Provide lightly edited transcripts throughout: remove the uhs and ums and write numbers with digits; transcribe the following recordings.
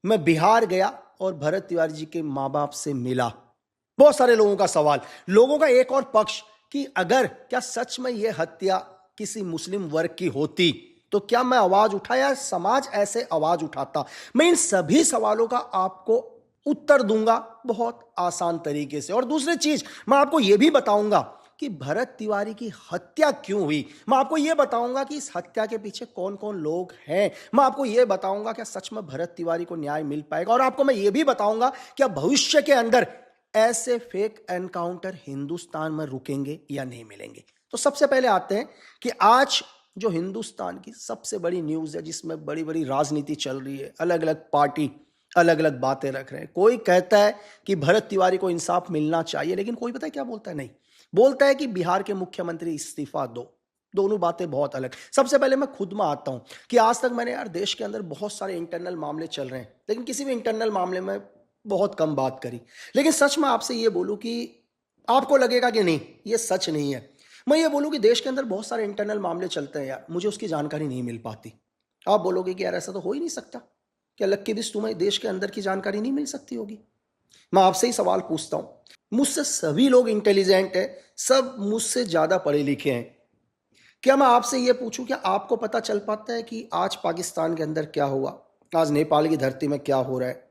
मैं बिहार गया और भरत तिवारी जी के माँ बाप से मिला। बहुत सारे लोगों का सवाल, लोगों का एक और पक्ष कि अगर क्या सच में यह हत्या किसी मुस्लिम वर्ग की होती तो क्या मैं आवाज उठाया, समाज ऐसे आवाज उठाता। मैं इन सभी सवालों का आपको उत्तर दूंगा बहुत आसान तरीके से। और दूसरी चीज मैं आपको यह भी बताऊंगा कि भरत तिवारी की हत्या क्यों हुई। मैं आपको यह बताऊंगा कि इस हत्या के पीछे कौन कौन लोग हैं। मैं आपको यह बताऊंगा कि सच में भरत तिवारी को न्याय मिल पाएगा। और आपको मैं यह भी बताऊंगा कि भविष्य के अंदर ऐसे फेक एनकाउंटर हिंदुस्तान में रुकेंगे या नहीं मिलेंगे। तो सबसे पहले आते हैं कि आज जो हिंदुस्तान की सबसे बड़ी न्यूज है, जिसमें बड़ी बड़ी राजनीति चल रही है, अलग अलग पार्टी अलग अलग बातें रख रहे हैं। कोई कहता है कि भरत तिवारी को इंसाफ मिलना चाहिए, लेकिन कोई पता है क्या बोलता है? नहीं, बोलता है कि बिहार के मुख्यमंत्री इस्तीफा दो। दोनों बातें बहुत अलग। सबसे पहले मैं खुद में आता हूं कि आज तक मैंने यार देश के अंदर बहुत सारे इंटरनल मामले चल रहे हैं, लेकिन किसी भी इंटरनल मामले में बहुत कम बात करी। लेकिन सच में आपसे ये बोलूं कि आपको लगेगा कि नहीं ये सच नहीं है। मैं ये बोलूं कि देश के अंदर बहुत सारे इंटरनल मामले चलते हैं यार, मुझे उसकी जानकारी नहीं मिल पाती। आप बोलोगे कि यार ऐसा तो हो ही नहीं सकता, क्या लक्की बिस्ट तुम्हें देश के अंदर की जानकारी नहीं मिल सकती होगी? मैं आपसे ही सवाल पूछता हूं, मुझसे सभी लोग इंटेलिजेंट है, सब मुझसे ज्यादा पढ़े लिखे हैं। क्या मैं आपसे यह पूछूं, क्या आपको पता चल पाता है कि आज पाकिस्तान के अंदर क्या हुआ, आज नेपाल की धरती में क्या हो रहा है,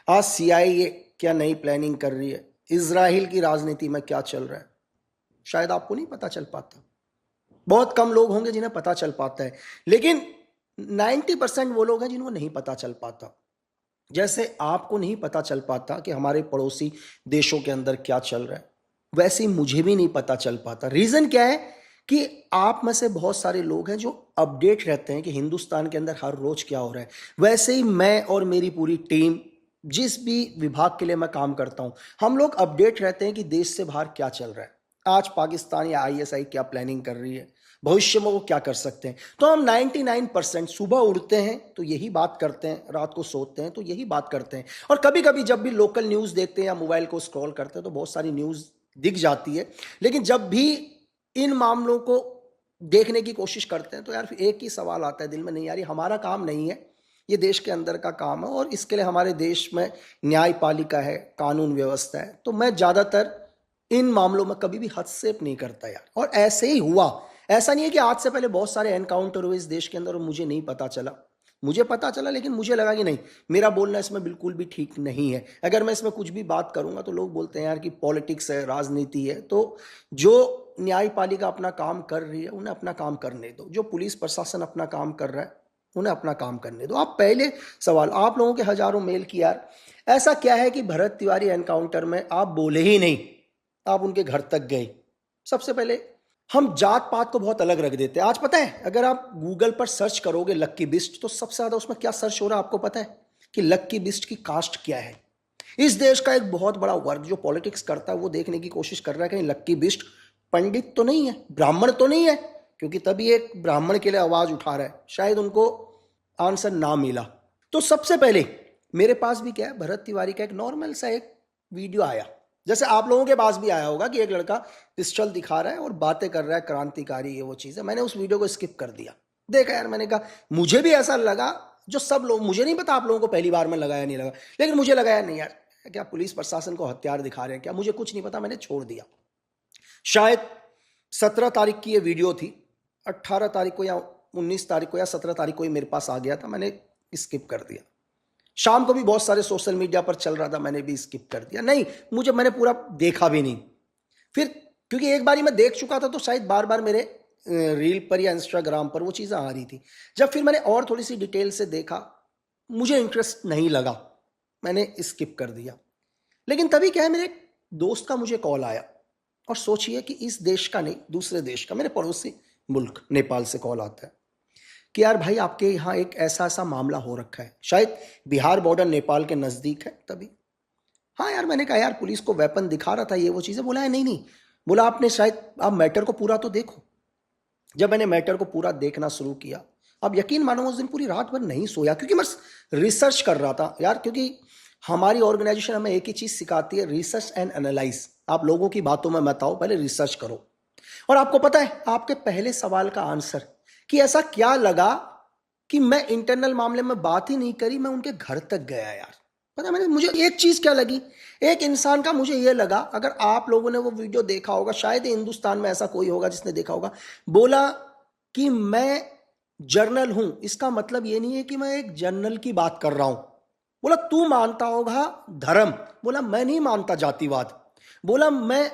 आज CIA क्या नई प्लानिंग कर रही है, इजराइल की राजनीति में क्या चल रहा है? शायद आपको नहीं पता चल पाता। बहुत कम लोग होंगे जिन्हें पता चल पाता है, लेकिन 90% वो लोग हैं जिनको नहीं पता चल पाता। जैसे आपको नहीं पता चल पाता कि हमारे पड़ोसी देशों के अंदर क्या चल रहा है, वैसे ही मुझे भी नहीं पता चल पाता। रीजन क्या है कि आप में से बहुत सारे लोग हैं जो अपडेट रहते हैं कि हिंदुस्तान के अंदर हर रोज क्या हो रहा है। वैसे ही मैं और मेरी पूरी टीम, जिस भी विभाग के लिए मैं काम करता हूं, हम लोग अपडेट रहते हैं कि देश से बाहर क्या चल रहा है, आज पाकिस्तान या ISI क्या प्लानिंग कर रही है, भविष्य में वो क्या कर सकते हैं। तो हम 99% सुबह उठते हैं तो यही बात करते हैं, रात को सोते हैं तो यही बात करते हैं। और कभी कभी जब भी लोकल न्यूज़ देखते हैं या मोबाइल को स्क्रॉल करते हैं तो बहुत सारी न्यूज़ दिख जाती है। लेकिन जब भी इन मामलों को देखने की कोशिश करते हैं तो यार एक ही सवाल आता है दिल में, नहीं यार ये हमारा काम नहीं है, ये देश के अंदर का काम है और इसके लिए हमारे देश में न्यायपालिका है, कानून व्यवस्था है। तो मैं ज़्यादातर इन मामलों में कभी भी हस्तक्षेप नहीं करता यार। और ऐसे ही हुआ, ऐसा नहीं है कि आज से पहले बहुत सारे एनकाउंटर हुए इस देश के अंदर और मुझे नहीं पता चला। मुझे पता चला, लेकिन मुझे लगा कि नहीं, मेरा बोलना इसमें बिल्कुल भी ठीक नहीं है। अगर मैं इसमें कुछ भी बात करूंगा तो लोग बोलते हैं यार कि पॉलिटिक्स है, राजनीति है। तो जो न्यायपालिका अपना काम कर रही है उन्हें अपना काम करने दो, जो पुलिस प्रशासन अपना काम कर रहा है उन्हें अपना काम करने दो। आप पहले सवाल, आप लोगों के हजारों मेल की यार, ऐसा क्या है कि भरत तिवारी एनकाउंटर में आप बोले ही नहीं, आप उनके घर तक गए। सबसे पहले हम जात पात को बहुत अलग रख देते हैं। आज पता है अगर आप गूगल पर सर्च करोगे लक्की बिस्ट तो सबसे ज्यादा उसमें क्या सर्च हो रहा है आपको पता है? कि लक्की बिस्ट की कास्ट क्या है। इस देश का एक बहुत बड़ा वर्ग जो पॉलिटिक्स करता है वो देखने की कोशिश कर रहा है कहीं लक्की बिस्ट पंडित तो नहीं है, ब्राह्मण तो नहीं है, क्योंकि तभी एक ब्राह्मण के लिए आवाज उठा रहा है। शायद उनको आंसर ना मिला। तो सबसे पहले मेरे पास भी क्या है, भरत तिवारी का एक नॉर्मल सा एक वीडियो आया, जैसे आप लोगों के पास भी आया होगा कि एक लड़का पिस्टल दिखा रहा है और बातें कर रहा है, क्रांतिकारी है वो चीज़ है। मैंने उस वीडियो को स्किप कर दिया। देखा यार, मैंने कहा मुझे भी ऐसा लगा जो सब लोग, मुझे नहीं पता आप लोगों को पहली बार में लगा या नहीं लगा, लेकिन मुझे लगा यार नहीं यार, क्या पुलिस प्रशासन को हथियार दिखा रहे हैं क्या, मुझे कुछ नहीं पता, मैंने छोड़ दिया। शायद 17 तारीख की ये वीडियो थी, 18 तारीख को या 19 तारीख को या 17 तारीख को ही मेरे पास आ गया था, मैंने स्किप कर दिया। शाम को भी बहुत सारे सोशल मीडिया पर चल रहा था, मैंने भी स्किप कर दिया। नहीं, मैंने पूरा देखा भी नहीं। फिर क्योंकि एक बारी मैं देख चुका था तो शायद बार बार मेरे रील पर या इंस्टाग्राम पर वो चीज़ें आ रही थी। जब फिर मैंने और थोड़ी सी डिटेल से देखा, मुझे इंटरेस्ट नहीं लगा, मैंने स्किप कर दिया। लेकिन तभी क्या है, मेरे एक दोस्त का मुझे कॉल आया, और सोचिए कि इस देश का नहीं, दूसरे देश का, मेरे पड़ोसी मुल्क नेपाल से कॉल आता है कि यार भाई आपके यहाँ एक ऐसा ऐसा मामला हो रखा है। शायद बिहार बॉर्डर नेपाल के नज़दीक है तभी। हाँ यार, मैंने कहा यार पुलिस को वेपन दिखा रहा था, ये वो चीज़ें। बोला है नहीं नहीं, बोला आपने शायद आप मैटर को पूरा तो देखो। जब मैंने मैटर को पूरा देखना शुरू किया, अब यकीन मानो उस दिन पूरी रात भर नहीं सोया, क्योंकि मैं रिसर्च कर रहा था यार। क्योंकि हमारी ऑर्गेनाइजेशन हमें एक ही चीज़ सिखाती है, रिसर्च एंड एनालाइज। आप लोगों की बातों में मत आओ, पहले रिसर्च करो। और आपको पता है आपके पहले सवाल का आंसर कि ऐसा क्या लगा कि मैं इंटरनल मामले में बात ही नहीं करी, मैं उनके घर तक गया यार। पता मैंने, मुझे एक चीज क्या लगी, एक इंसान का मुझे ये लगा, अगर आप लोगों ने वो वीडियो देखा होगा, शायद हिंदुस्तान में ऐसा कोई होगा जिसने देखा होगा, बोला कि मैं जर्नल हूं, इसका मतलब ये नहीं है कि मैं एक जर्नल की बात कर रहा हूं। बोला तू मानता होगा धर्म, बोला मैं नहीं मानता जातिवाद, बोला मैं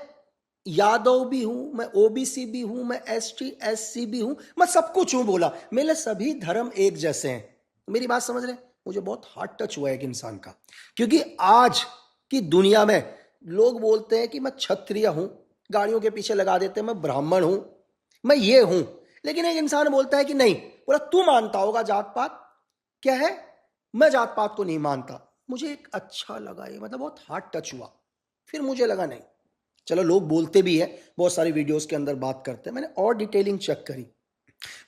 यादव भी हूं, मैं ओबीसी भी हूं, मैं एसटी एससी भी हूं, मैं सब कुछ हूं, बोला मेरे सभी धर्म एक जैसे हैं। मेरी बात समझ रहे हैं? मुझे बहुत हार्ट टच हुआ एक इंसान का, क्योंकि आज की दुनिया में लोग बोलते हैं कि मैं क्षत्रिय हूं, गाड़ियों के पीछे लगा देते हैं मैं ब्राह्मण हूं, मैं ये हूं, लेकिन एक इंसान बोलता है कि नहीं, बोला तू मानता होगा जात पात, क्या है, मैं जात पात को नहीं मानता। मुझे एक अच्छा लगा ये, मतलब बहुत हार्ट टच हुआ। फिर मुझे लगा नहीं, चलो लोग बोलते भी है, बहुत सारी वीडियोस के अंदर बात करते हैं, मैंने और डिटेलिंग चेक करी,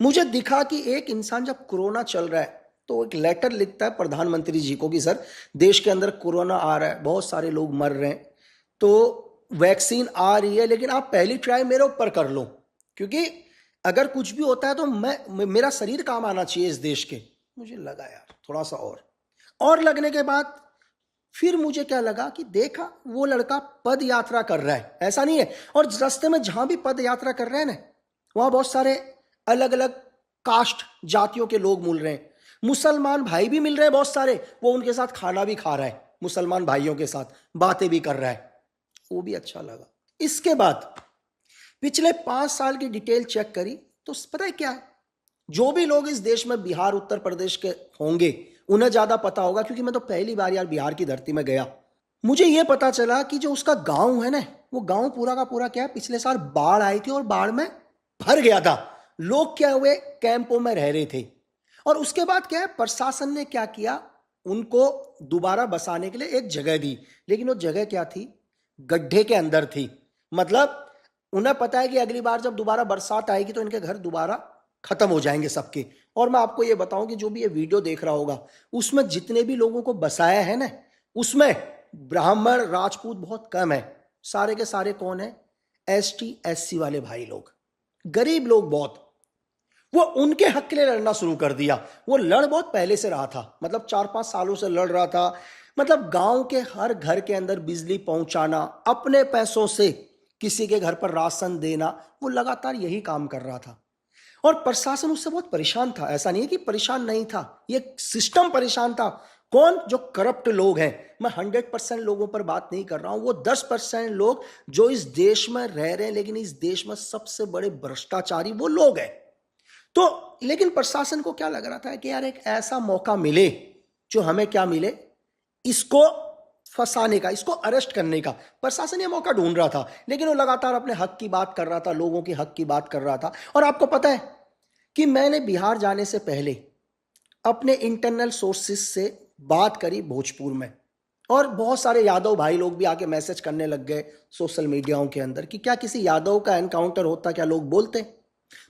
मुझे दिखा कि एक इंसान जब कोरोना चल रहा है तो एक लेटर लिखता है प्रधानमंत्री जी को कि सर देश के अंदर कोरोना आ रहा है, बहुत सारे लोग मर रहे हैं, तो वैक्सीन आ रही है, लेकिन आप पहली ट्राई मेरे ऊपर कर लो, क्योंकि अगर कुछ भी होता है तो मेरा शरीर काम आना चाहिए इस देश के। मुझे लगा यार थोड़ा सा और लगने के बाद फिर मुझे क्या लगा कि देखा वो लड़का पद यात्रा कर रहा है, ऐसा नहीं है, और रास्ते में जहां भी पद यात्रा कर रहे हैं ना, वहां बहुत सारे अलग अलग कास्ट जातियों के लोग मिल रहे हैं, मुसलमान भाई भी मिल रहे हैं बहुत सारे, वो उनके साथ खाना भी खा रहा है, मुसलमान भाइयों के साथ बातें भी कर रहा है, वो भी अच्छा लगा। इसके बाद पिछले 5 साल की डिटेल चेक करी तो पता है क्या है, जो भी लोग इस देश में बिहार उत्तर प्रदेश के होंगे उन्हें ज्यादा पता होगा, क्योंकि मैं तो पहली बार यार बिहार की धरती में गया। मुझे यह पता चला कि जो उसका गांव है ना, वो गांव पूरा का पूरा क्या है, पिछले साल बाढ़ आई थी और बाढ़ में भर गया था, लोग क्या हुए कैंपों में रह रहे थे, और उसके बाद क्या है, प्रशासन ने क्या किया, उनको दोबारा बसाने के लिए एक जगह दी, लेकिन वो जगह क्या थी, गड्ढे के अंदर थी। मतलब उन्हें पता है कि अगली बार जब दोबारा बरसात आएगी तो इनके घर दोबारा खत्म हो जाएंगे सबके। और मैं आपको ये बताऊं कि जो भी ये वीडियो देख रहा होगा, उसमें जितने भी लोगों को बसाया है ना, उसमें ब्राह्मण राजपूत बहुत कम है, सारे के सारे कौन है, एसटी एससी वाले भाई लोग, गरीब लोग बहुत। वो उनके हक के लिए लड़ना शुरू कर दिया, वो लड़ बहुत पहले से रहा था, मतलब 4-5 सालों से लड़ रहा था, मतलब गांव के हर घर के अंदर बिजली पहुंचाना, अपने पैसों से किसी के घर पर राशन देना, वो लगातार यही काम कर रहा था। और प्रशासन उससे बहुत परेशान था, ऐसा नहीं है कि परेशान नहीं था, ये सिस्टम परेशान था। कौन, जो करप्ट लोग हैं, मैं 100% लोगों पर बात नहीं कर रहा हूं, वो 10% लोग जो इस देश में रह रहे हैं, लेकिन इस देश में सबसे बड़े भ्रष्टाचारी वो लोग हैं। तो लेकिन प्रशासन को क्या लग रहा था कि यार एक ऐसा मौका मिले जो हमें क्या मिले, इसको फंसाने का, इसको अरेस्ट करने का, प्रशासन ये मौका ढूंढ रहा था, लेकिन वो लगातार अपने हक की बात कर रहा था, लोगों के हक की बात कर रहा था। और आपको पता है कि मैंने बिहार जाने से पहले अपने इंटरनल सोर्सेस से बात करी भोजपुर में, और बहुत सारे यादव भाई लोग भी आके मैसेज करने लग गए सोशल मीडियाओं के अंदर कि क्या किसी यादव का एनकाउंटर होता, क्या लोग बोलते।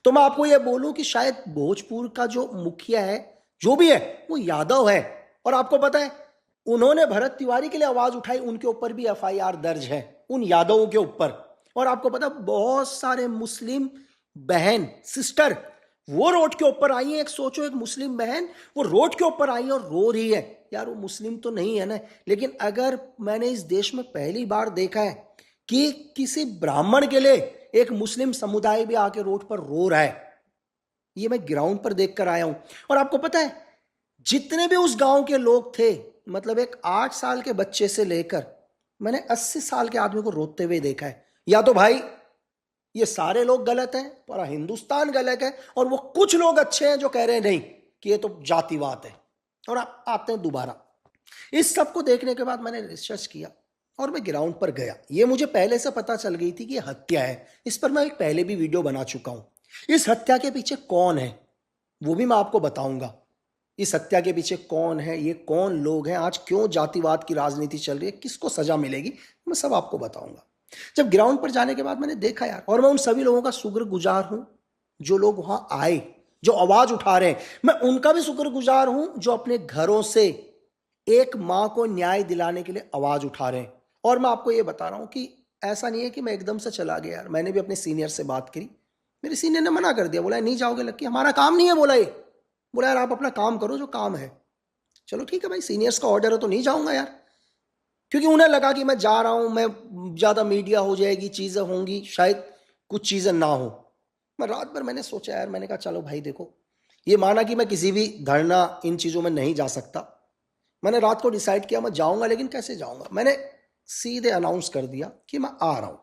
तो मैं आपको यह बोलूं कि शायद भोजपुर का जो मुखिया है, जो भी है, वो यादव है, और आपको पता है उन्होंने भरत तिवारी के लिए आवाज उठाई, उनके ऊपर भी एफआईआर दर्ज है, उन यादवों के ऊपर। और आपको पता बहुत सारे मुस्लिम बहन सिस्टर वो रोड के ऊपर आई है, एक सोचो, एक मुस्लिम बहन वो रोड के ऊपर आई है और रो रही है, यार वो मुस्लिम तो नहीं है ना, लेकिन अगर मैंने इस देश में पहली बार देखा है कि किसी ब्राह्मण के लिए एक मुस्लिम समुदाय भी आके रोड पर रो रहा है, ये मैं ग्राउंड पर देखकर आया हूं। और आपको पता है जितने भी उस गांव के लोग थे, मतलब एक 8 साल के बच्चे से लेकर मैंने 80 साल के आदमी को रोते हुए देखा है। या तो भाई ये सारे लोग गलत हैं, पूरा हिंदुस्तान गलत है, और वो कुछ लोग अच्छे हैं जो कह रहे हैं नहीं कि ये तो जातिवाद है। और आप आते हैं दोबारा, इस सब को देखने के बाद मैंने रिसर्च किया और मैं ग्राउंड पर गया। ये मुझे पहले से पता चल गई थी कि ये हत्या है, इस पर मैं एक पहले भी वीडियो बना चुका हूं। इस हत्या के पीछे कौन है वो भी मैं आपको बताऊंगा, इस हत्या के पीछे कौन है, ये कौन लोग हैं, आज क्यों जातिवाद की राजनीति चल रही है, किसको सजा मिलेगी, मैं सब आपको बताऊंगा। जब ग्राउंड पर जाने के बाद मैंने देखा यार, और मैं उन सभी लोगों का शुक्रगुजार हूं जो लोग वहां आए, जो आवाज उठा रहे हैं, मैं उनका भी शुक्रगुजार हूं जो अपने घरों से एक मां को न्याय दिलाने के लिए आवाज उठा रहे हैं। और मैं आपको यह बता रहा हूं कि ऐसा नहीं है कि मैं एकदम से चला गया यार, मैंने भी अपने सीनियर से बात करी, मेरे सीनियर ने मना कर दिया, बोला नहीं जाओगे लक्की, हमारा काम नहीं है, बोला ये बोला यार आप अपना काम करो जो काम है। चलो ठीक है भाई, सीनियर्स का ऑर्डर है तो नहीं जाऊंगा यार, क्योंकि उन्हें लगा कि मैं जा रहा हूं, मैं ज़्यादा मीडिया हो जाएगी, चीज़ें होंगी, शायद कुछ चीज़ें ना हो। मैं रात भर मैंने सोचा यार, मैंने कहा चलो भाई देखो, ये माना कि मैं किसी भी धरना इन चीज़ों में नहीं जा सकता। मैंने रात को डिसाइड किया मैं जाऊंगा, लेकिन कैसे जाऊंगा। मैंने सीधे अनाउंस कर दिया कि मैं आ रहा हूं।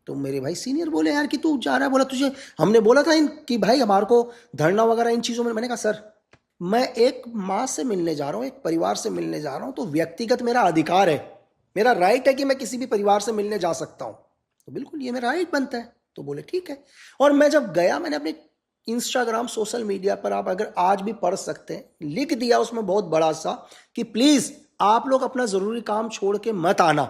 तो मेरे भाई सीनियर बोले यार कि तू जा रहा है, बोला तुझे हमने बोला था इन कि भाई हमारे को धरना वगैरह इन चीज़ों में। मैंने कहा सर मैं एक माँ से मिलने जा रहा हूँ, एक परिवार से मिलने जा रहा हूँ, तो व्यक्तिगत मेरा अधिकार है, मेरा राइट है कि मैं किसी भी परिवार से मिलने जा सकता हूँ, तो बिल्कुल ये मेरा राइट बनता है। तो बोले ठीक है। और मैं जब गया, मैंने अपने इंस्टाग्राम सोशल मीडिया पर, आप अगर आज भी पढ़ सकते हैं, लिख दिया उसमें बहुत बड़ा सा कि प्लीज आप लोग अपना जरूरी काम छोड़ के मत आना,